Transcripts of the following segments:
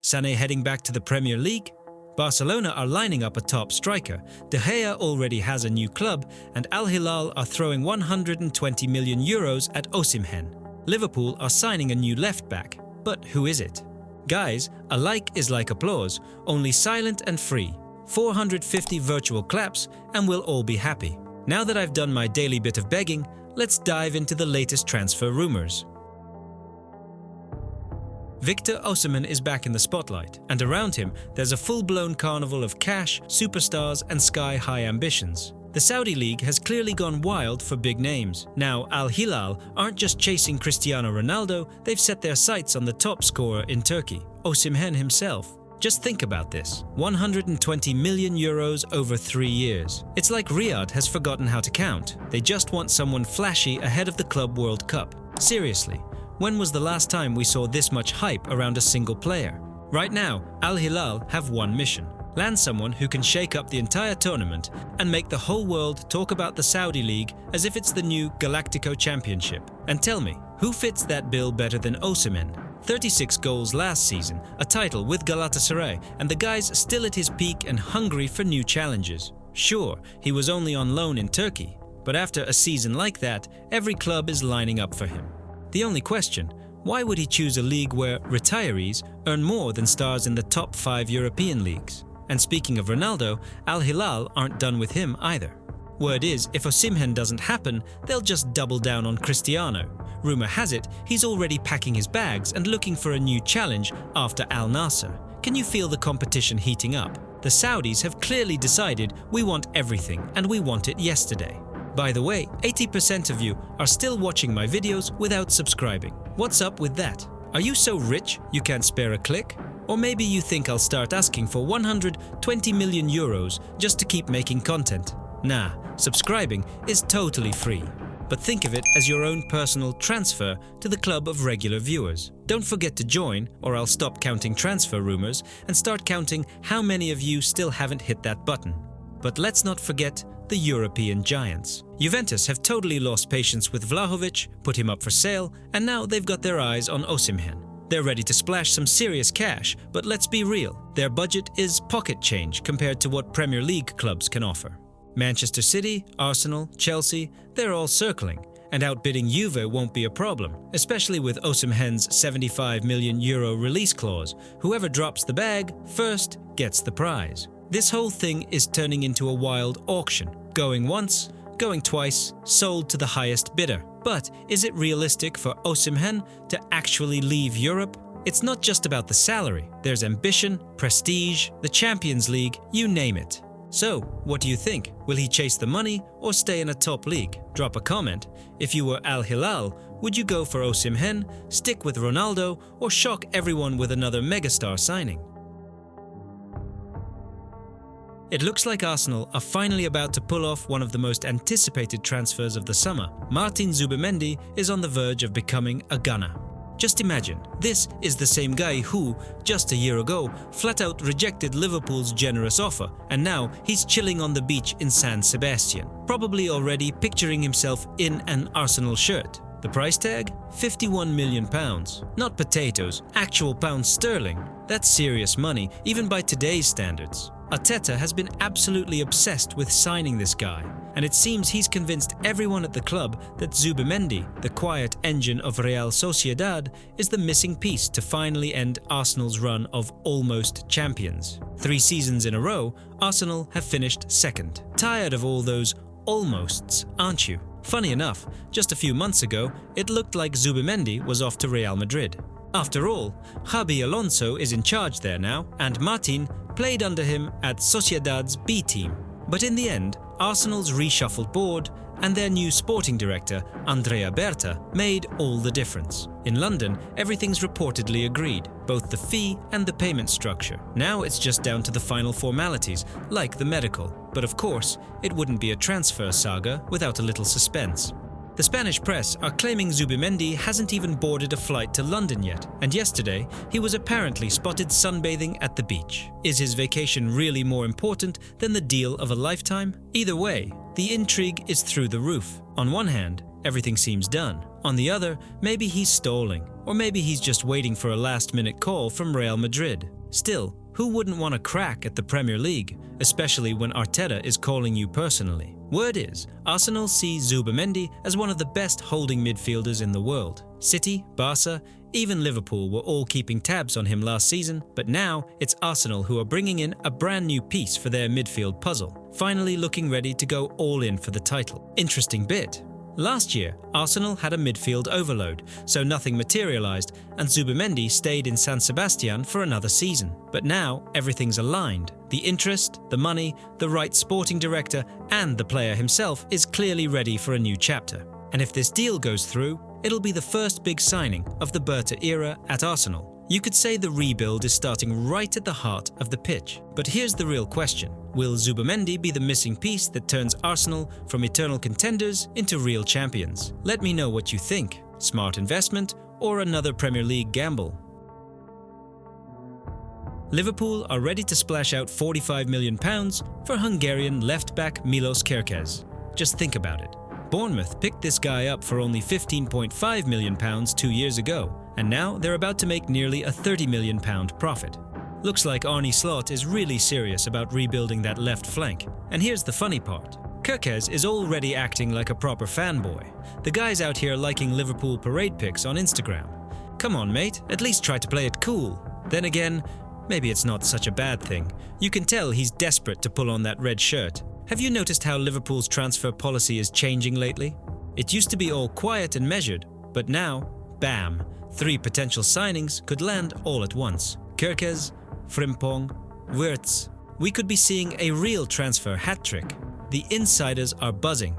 Sané heading back to the Premier League? Barcelona are lining up a top striker, De Gea already has a new club, and Al Hilal are throwing 120 million euros at OSIMHEN. Liverpool are signing a new left-back. But who is it? Guys, a like is like applause, only silent and free. 450 virtual claps and we'll all be happy. Now that I've done my daily bit of begging, let's dive into the latest transfer rumours. Victor Osimhen is back in the spotlight, and around him there's a full-blown carnival of cash, superstars and sky-high ambitions. The Saudi League has clearly gone wild for big names. Now Al Hilal aren't just chasing Cristiano Ronaldo, they've set their sights on the top scorer in Turkey, Osimhen himself. Just think about this, 120 million euros over 3 years. It's like Riyadh has forgotten how to count. They just want someone flashy ahead of the Club World Cup. Seriously, when was the last time we saw this much hype around a single player? Right now, Al Hilal have one mission: land someone who can shake up the entire tournament and make the whole world talk about the Saudi League as if it's the new Galactico Championship. And tell me, who fits that bill better than Osimhen? 36 goals last season, a title with Galatasaray, and the guy's still at his peak and hungry for new challenges. Sure, he was only on loan in Turkey, but after a season like that, every club is lining up for him. The only question, why would he choose a league where retirees earn more than stars in the top 5 European leagues? And speaking of Ronaldo, Al Hilal aren't done with him either. Word is, if Osimhen doesn't happen, they'll just double down on Cristiano. Rumour has it, he's already packing his bags and looking for a new challenge after Al Nassr. Can you feel the competition heating up? The Saudis have clearly decided we want everything and we want it yesterday. By the way, 80% of you are still watching my videos without subscribing. What's up with that? Are you so rich you can't spare a click? Or maybe you think I'll start asking for 120 million euros just to keep making content? Nah, subscribing is totally free. But think of it as your own personal transfer to the club of regular viewers. Don't forget to join, or I'll stop counting transfer rumours and start counting how many of you still haven't hit that button. But let's not forget the European giants. Juventus have totally lost patience with Vlahovic, put him up for sale, and now they've got their eyes on Osimhen. They're ready to splash some serious cash, but let's be real, their budget is pocket change compared to what Premier League clubs can offer. Manchester City, Arsenal, Chelsea, they're all circling, and outbidding Juve won't be a problem, especially with Osimhen's 75 million euro release clause. Whoever drops the bag first gets the prize. This whole thing is turning into a wild auction. Going once, going twice, sold to the highest bidder. But is it realistic for Osimhen to actually leave Europe? It's not just about the salary. There's ambition, prestige, the Champions League, you name it. So, what do you think? Will he chase the money or stay in a top league? Drop a comment. If you were Al Hilal, would you go for Osimhen, stick with Ronaldo, or shock everyone with another megastar signing? It looks like Arsenal are finally about to pull off one of the most anticipated transfers of the summer. Martin Zubimendi is on the verge of becoming a gunner. Just imagine, this is the same guy who, just a year ago, flat out rejected Liverpool's generous offer, and now he's chilling on the beach in San Sebastian, probably already picturing himself in an Arsenal shirt. The price tag? £51 million. Not potatoes, actual pounds sterling. That's serious money, even by today's standards. Arteta has been absolutely obsessed with signing this guy, and it seems he's convinced everyone at the club that Zubimendi, the quiet engine of Real Sociedad, is the missing piece to finally end Arsenal's run of almost champions. 3 seasons in a row, Arsenal have finished second. Tired of all those almosts, aren't you? Funny enough, just a few months ago, it looked like Zubimendi was off to Real Madrid. After all, Xabi Alonso is in charge there now, and Martin played under him at Sociedad's B team. But in the end, Arsenal's reshuffled board and their new sporting director, Andrea Berta, made all the difference. In London, everything's reportedly agreed, both the fee and the payment structure. Now it's just down to the final formalities, like the medical. But of course, it wouldn't be a transfer saga without a little suspense. The Spanish press are claiming Zubimendi hasn't even boarded a flight to London yet, and yesterday he was apparently spotted sunbathing at the beach. Is his vacation really more important than the deal of a lifetime? Either way, the intrigue is through the roof. On one hand, everything seems done. On the other, maybe he's stalling, or maybe he's just waiting for a last-minute call from Real Madrid. Still, who wouldn't want a crack at the Premier League, especially when Arteta is calling you personally? Word is, Arsenal see ZUBIMENDI as one of the best holding midfielders in the world. City, Barca, even Liverpool were all keeping tabs on him last season, but now it's Arsenal who are bringing in a brand new piece for their midfield puzzle, finally looking ready to go all in for the title. Interesting bit. Last year, Arsenal had a midfield overload, so nothing materialized, and ZUBIMENDI stayed in San Sebastian for another season. But now, everything's aligned. The interest, the money, the right sporting director, and the player himself is clearly ready for a new chapter. And if this deal goes through, it'll be the first big signing of the Barça era at Arsenal. You could say the rebuild is starting right at the heart of the pitch. But here's the real question. Will ZUBIMENDI be the missing piece that turns Arsenal from eternal contenders into real champions? Let me know what you think. Smart investment or another Premier League gamble? Liverpool are ready to splash out £45 million for Hungarian left-back Milos Kerkez. Just think about it. Bournemouth picked this guy up for only £15.5 million 2 years ago, and now they're about to make nearly a £30 million profit. Looks like Arne Slot is really serious about rebuilding that left flank. And here's the funny part. Kerkez is already acting like a proper fanboy. The guy's out here liking Liverpool parade pics on Instagram. Come on, mate, at least try to play it cool. Then again, maybe it's not such a bad thing. You can tell he's desperate to pull on that red shirt. Have you noticed how Liverpool's transfer policy is changing lately? It used to be all quiet and measured, but now, bam, 3 potential signings could land all at once. Kerkez, Frimpong, Wirtz. We could be seeing a real transfer hat-trick. The insiders are buzzing.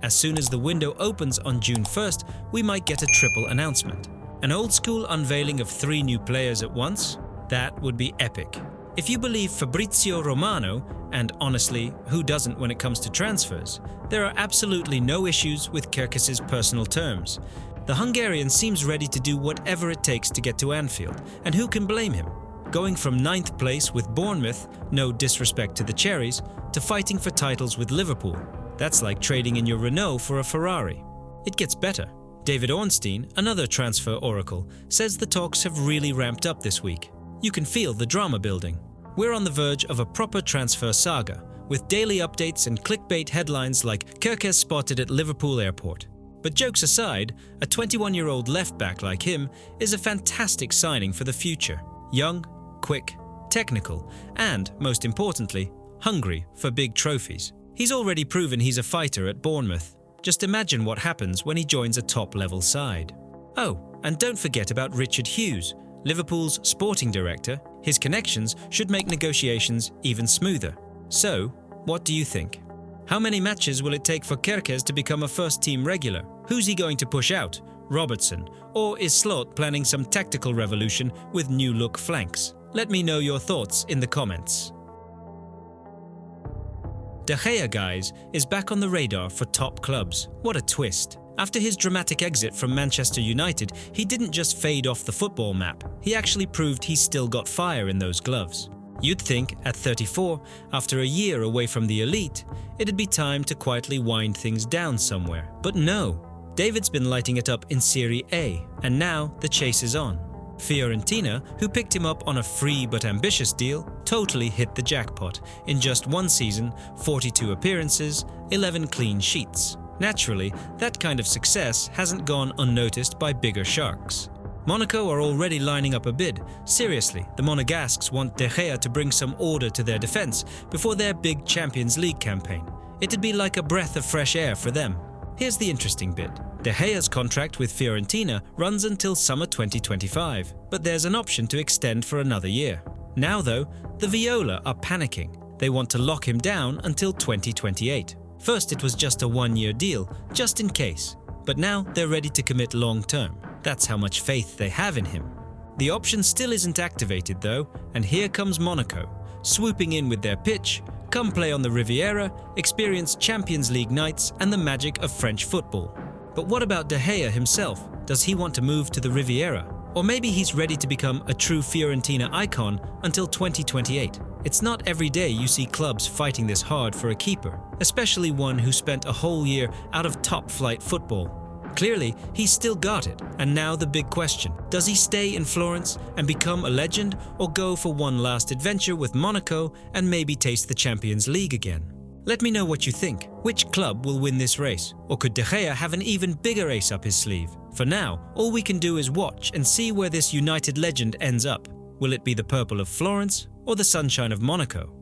As soon as the window opens on June 1st, we might get a triple announcement. An old-school unveiling of 3 new players at once? That would be epic. If you believe Fabrizio Romano, and honestly, who doesn't when it comes to transfers, there are absolutely no issues with Kerkez's personal terms. The Hungarian seems ready to do whatever it takes to get to Anfield, and who can blame him? Going from 9th place with Bournemouth, no disrespect to the Cherries, to fighting for titles with Liverpool. That's like trading in your Renault for a Ferrari. It gets better. David Ornstein, another transfer oracle, says the talks have really ramped up this week. You can feel the drama building. We're on the verge of a proper transfer saga, with daily updates and clickbait headlines like Kerkez spotted at Liverpool airport. But jokes aside, a 21-year-old left-back like him is a fantastic signing for the future. Young, quick, technical, and, most importantly, hungry for big trophies. He's already proven he's a fighter at Bournemouth. Just imagine what happens when he joins a top-level side. Oh, and don't forget about Richard Hughes, Liverpool's sporting director. His connections should make negotiations even smoother. So, what do you think? How many matches will it take for Kerkez to become a first-team regular? Who's he going to push out? Robertson? Or is Slot planning some tactical revolution with new-look flanks? Let me know your thoughts in the comments. De Gea, guys, is back on the radar for top clubs. What a twist. After his dramatic exit from Manchester United, he didn't just fade off the football map. He actually proved he's still got fire in those gloves. You'd think, at 34, after a year away from the elite, it'd be time to quietly wind things down somewhere. But no, David's been lighting it up in Serie A, and now the chase is on. Fiorentina, who picked him up on a free but ambitious deal, totally hit the jackpot. In just one season, 42 appearances, 11 clean sheets. Naturally, that kind of success hasn't gone unnoticed by bigger sharks. Monaco are already lining up a bid. Seriously, the Monegasques want De Gea to bring some order to their defense before their big Champions League campaign. It'd be like a breath of fresh air for them. Here's the interesting bit. De Gea's contract with Fiorentina runs until summer 2025, but there's an option to extend for another year. Now though, the Viola are panicking. They want to lock him down until 2028. First it was just a one-year deal, just in case. But now they're ready to commit long-term. That's how much faith they have in him. The option still isn't activated though, and here comes Monaco, swooping in with their pitch, come play on the Riviera, experience Champions League nights and the magic of French football. But what about De Gea himself? Does he want to move to the Riviera? Or maybe he's ready to become a true Fiorentina icon until 2028. It's not every day you see clubs fighting this hard for a keeper, especially one who spent a whole year out of top-flight football. Clearly, he's still got it, and now the big question. Does he stay in Florence and become a legend, or go for one last adventure with Monaco and maybe taste the Champions League again? Let me know what you think. Which club will win this race? Or could De Gea have an even bigger ace up his sleeve? For now, all we can do is watch and see where this United legend ends up. Will it be the purple of Florence or the sunshine of Monaco?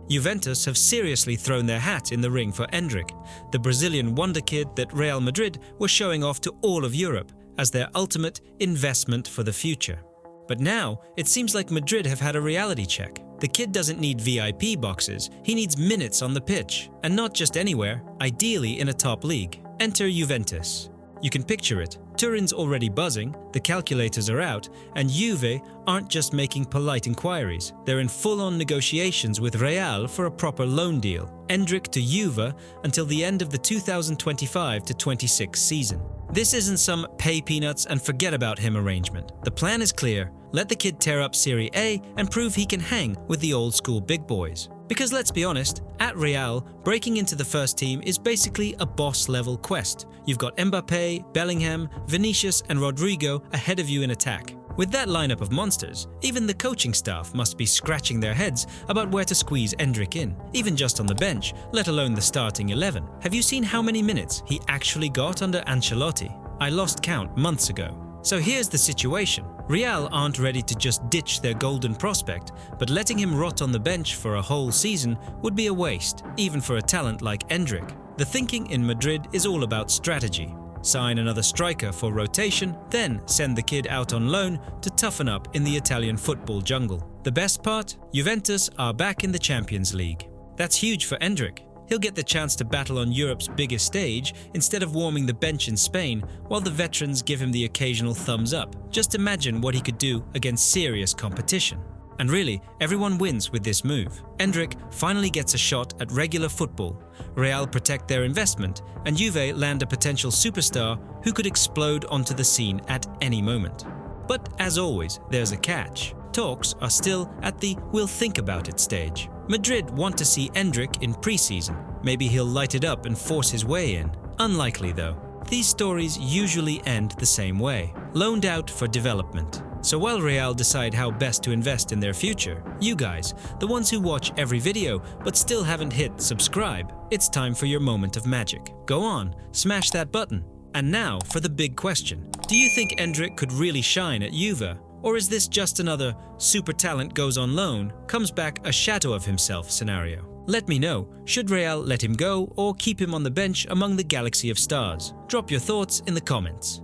Juventus have seriously thrown their hat in the ring for Endrick, the Brazilian wonderkid that Real Madrid were showing off to all of Europe as their ultimate investment for the future. But now, it seems like Madrid have had a reality check. The kid doesn't need VIP boxes, he needs minutes on the pitch. And not just anywhere, ideally in a top league. Enter Juventus. You can picture it. Turin's already buzzing, the calculators are out, and Juve aren't just making polite inquiries. They're in full-on negotiations with Real for a proper loan deal. Endrick to Juve until the end of the 2025-26 season. This isn't some pay peanuts and forget about him arrangement. The plan is clear. Let the kid tear up Serie A and prove he can hang with the old-school big boys. Because let's be honest, at Real, breaking into the first team is basically a boss-level quest. You've got Mbappé, Bellingham, Vinicius and Rodrigo ahead of you in attack. With that lineup of monsters, even the coaching staff must be scratching their heads about where to squeeze Endrick in, even just on the bench, let alone the starting 11. Have you seen how many minutes he actually got under Ancelotti? I lost count months ago. So here's the situation. Real aren't ready to just ditch their golden prospect, but letting him rot on the bench for a whole season would be a waste, even for a talent like Endrick. The thinking in Madrid is all about strategy. Sign another striker for rotation, then send the kid out on loan to toughen up in the Italian football jungle. The best part? Juventus are back in the Champions League. That's huge for Endrick. He'll get the chance to battle on Europe's biggest stage instead of warming the bench in Spain while the veterans give him the occasional thumbs up. Just imagine what he could do against serious competition. And really, everyone wins with this move. Endrick finally gets a shot at regular football, Real protect their investment, and Juve land a potential superstar who could explode onto the scene at any moment. But as always, there's a catch. Talks are still at the "we'll think about it" stage. Madrid want to see Endrick in pre-season. Maybe he'll light it up and force his way in. Unlikely though. These stories usually end the same way, loaned out for development. So while Real decide how best to invest in their future, you guys, the ones who watch every video but still haven't hit subscribe, it's time for your moment of magic. Go on, smash that button. And now for the big question. Do you think Endrick could really shine at Juve? Or is this just another super talent goes on loan, comes back a shadow of himself scenario? Let me know, should Real let him go or keep him on the bench among the galaxy of stars? Drop your thoughts in the comments.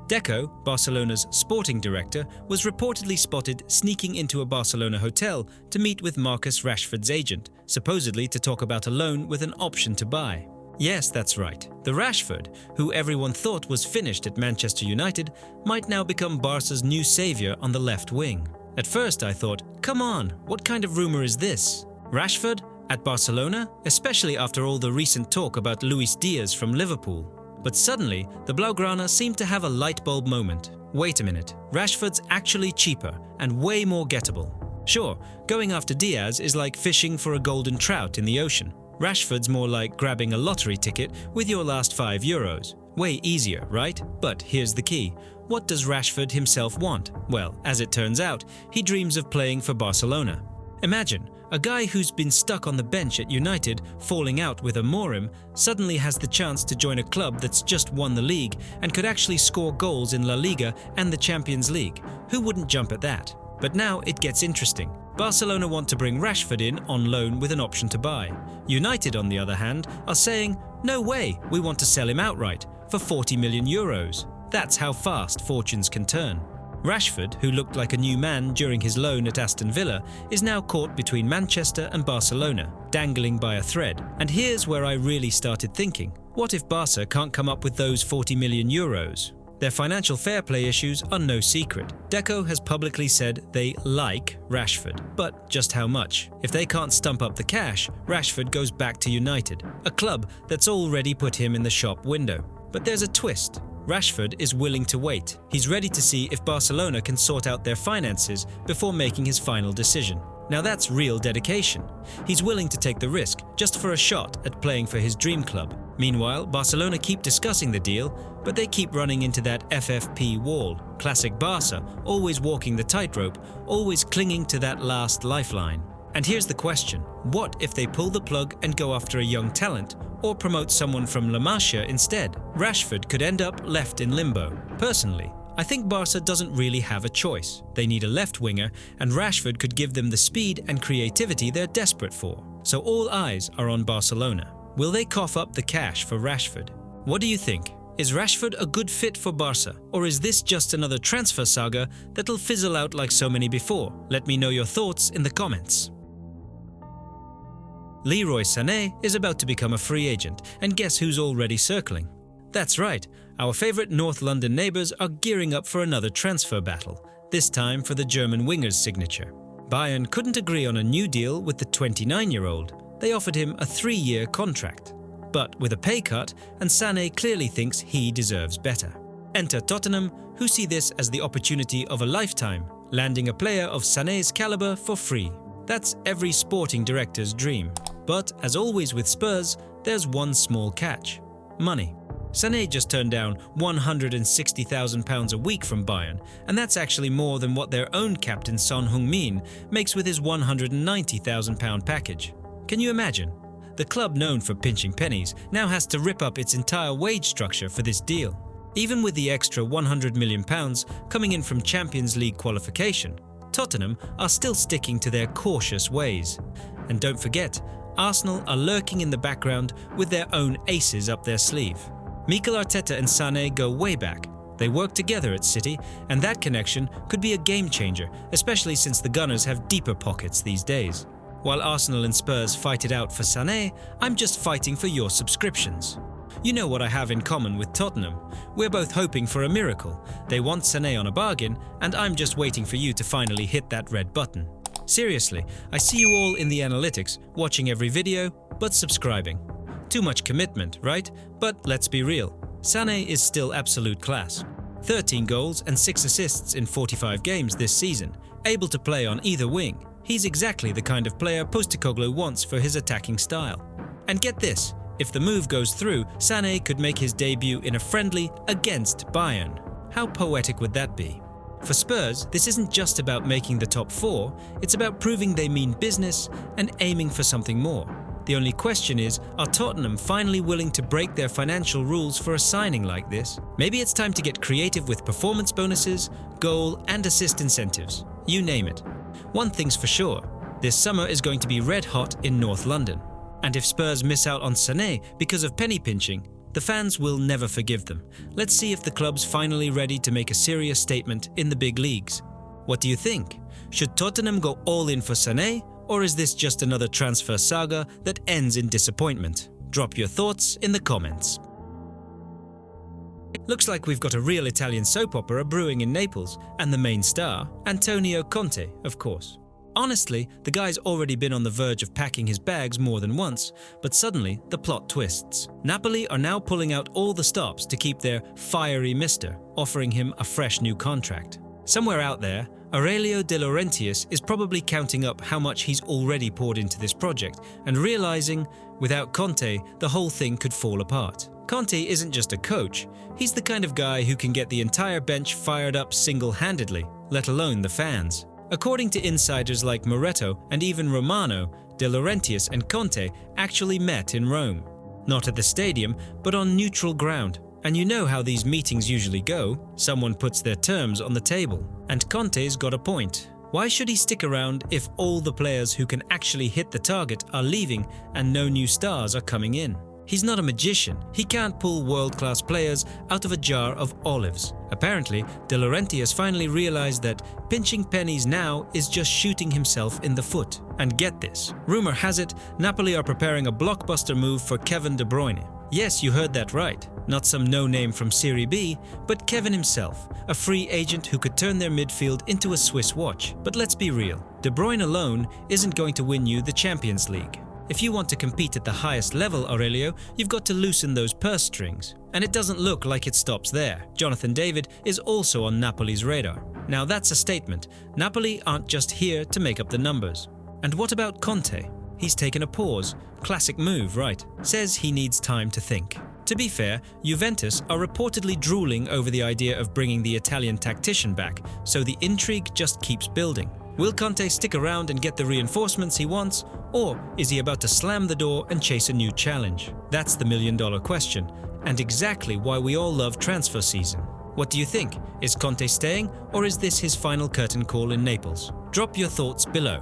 Deco, Barcelona's sporting director, was reportedly spotted sneaking into a Barcelona hotel to meet with Marcus Rashford's agent, supposedly to talk about a loan with an option to buy. Yes, that's right. The Rashford, who everyone thought was finished at Manchester United, might now become Barca's new saviour on the left wing. At first I thought, come on, what kind of rumour is this? Rashford at Barcelona? Especially after all the recent talk about Luis Diaz from Liverpool. But suddenly, the Blaugrana seemed to have a light bulb moment. Wait a minute, Rashford's actually cheaper and way more gettable. Sure, going after Diaz is like fishing for a golden trout in the ocean. Rashford's more like grabbing a lottery ticket with your last €5. Way easier, right? But here's the key. What does Rashford himself want? Well, as it turns out, he dreams of playing for Barcelona. Imagine, a guy who's been stuck on the bench at United, falling out with Amorim, suddenly has the chance to join a club that's just won the league and could actually score goals in La Liga and the Champions League. Who wouldn't jump at that? But now it gets interesting. Barcelona want to bring Rashford in on loan with an option to buy. United, on the other hand, are saying, no way, we want to sell him outright for €40 million. That's how fast fortunes can turn. Rashford, who looked like a new man during his loan at Aston Villa, is now caught between Manchester and Barcelona, dangling by a thread. And here's where I really started thinking, what if Barca can't come up with those €40 million? Their financial fair play issues are no secret. Deco has publicly said they like Rashford, but just how much? If they can't stump up the cash, Rashford goes back to United, a club that's already put him in the shop window. But there's a twist. Rashford is willing to wait. He's ready to see if Barcelona can sort out their finances before making his final decision. Now that's real dedication. He's willing to take the risk just for a shot at playing for his dream club. Meanwhile, Barcelona keep discussing the deal, but they keep running into that FFP wall. Classic Barca, always walking the tightrope, always clinging to that last lifeline. And here's the question: what if they pull the plug and go after a young talent, or promote someone from La Masia instead? Rashford could end up left in limbo. Personally, I think Barca doesn't really have a choice. They need a left winger, and Rashford could give them the speed and creativity they're desperate for. So all eyes are on Barcelona. Will they cough up the cash for Rashford? What do you think? Is Rashford a good fit for Barca, or is this just another transfer saga that'll fizzle out like so many before? Let me know your thoughts in the comments. Leroy Sané is about to become a free agent, and guess who's already circling? That's right, our favourite North London neighbours are gearing up for another transfer battle, this time for the German winger's signature. Bayern couldn't agree on a new deal with the 29-year-old. They offered him a 3-year contract, but with a pay cut, and Sané clearly thinks he deserves better. Enter Tottenham, who see this as the opportunity of a lifetime, landing a player of Sané's calibre for free. That's every sporting director's dream. But as always with Spurs, there's one small catch: money. Sané just turned down £160,000 a week from Bayern, and that's actually more than what their own captain Son Heung-min makes with his £190,000 package. Can you imagine? The club known for pinching pennies now has to rip up its entire wage structure for this deal. Even with the extra £100 million coming in from Champions League qualification, Tottenham are still sticking to their cautious ways. And don't forget, Arsenal are lurking in the background with their own aces up their sleeve. Mikel Arteta and Sané go way back. They work together at City, and that connection could be a game changer, especially since the Gunners have deeper pockets these days. While Arsenal and Spurs fight it out for Sané, I'm just fighting for your subscriptions. You know what I have in common with Tottenham. We're both hoping for a miracle. They want Sané on a bargain, and I'm just waiting for you to finally hit that red button. Seriously, I see you all in the analytics, watching every video, but subscribing. Too much commitment, right? But let's be real, Sané is still absolute class. 13 goals and 6 assists in 45 games this season, able to play on either wing. He's exactly the kind of player Postecoglou wants for his attacking style. And get this, if the move goes through, Sané could make his debut in a friendly against Bayern. How poetic would that be? For Spurs, this isn't just about making the top 4, it's about proving they mean business and aiming for something more. The only question is, are Tottenham finally willing to break their financial rules for a signing like this? Maybe it's time to get creative with performance bonuses, goal and assist incentives. You name it. One thing's for sure, this summer is going to be red hot in North London. And if Spurs miss out on Sané because of penny pinching, the fans will never forgive them. Let's see if the club's finally ready to make a serious statement in the big leagues. What do you think? Should Tottenham go all in for Sané, or is this just another transfer saga that ends in disappointment? Drop your thoughts in the comments. Looks like we've got a real Italian soap opera brewing in Naples, and the main star, Antonio Conte, of course. Honestly, the guy's already been on the verge of packing his bags more than once, but suddenly the plot twists. Napoli are now pulling out all the stops to keep their fiery mister, offering him a fresh new contract. Somewhere out there, Aurelio De Laurentiis is probably counting up how much he's already poured into this project and realizing, without Conte, the whole thing could fall apart. Conte isn't just a coach, he's the kind of guy who can get the entire bench fired up single-handedly, let alone the fans. According to insiders like Moretto and even Romano, De Laurentiis and Conte actually met in Rome. Not at the stadium, but on neutral ground. And you know how these meetings usually go, someone puts their terms on the table. And Conte's got a point. Why should he stick around if all the players who can actually hit the target are leaving and no new stars are coming in? He's not a magician. He can't pull world-class players out of a jar of olives. Apparently, De Laurentiis finally realized that pinching pennies now is just shooting himself in the foot. And get this, rumor has it, Napoli are preparing a blockbuster move for Kevin De Bruyne. Yes, you heard that right. Not some no-name from Serie B, but Kevin himself, a free agent who could turn their midfield into a Swiss watch. But let's be real, De Bruyne alone isn't going to win you the Champions League. If you want to compete at the highest level, Aurelio, you've got to loosen those purse strings. And it doesn't look like it stops there. Jonathan David is also on Napoli's radar. Now that's a statement. Napoli aren't just here to make up the numbers. And what about Conte? He's taken a pause. Classic move, right? Says he needs time to think. To be fair, Juventus are reportedly drooling over the idea of bringing the Italian tactician back, so the intrigue just keeps building. Will Conte stick around and get the reinforcements he wants, or is he about to slam the door and chase a new challenge? That's the million-dollar question, and exactly why we all love transfer season. What do you think? Is Conte staying, or is this his final curtain call in Naples? Drop your thoughts below.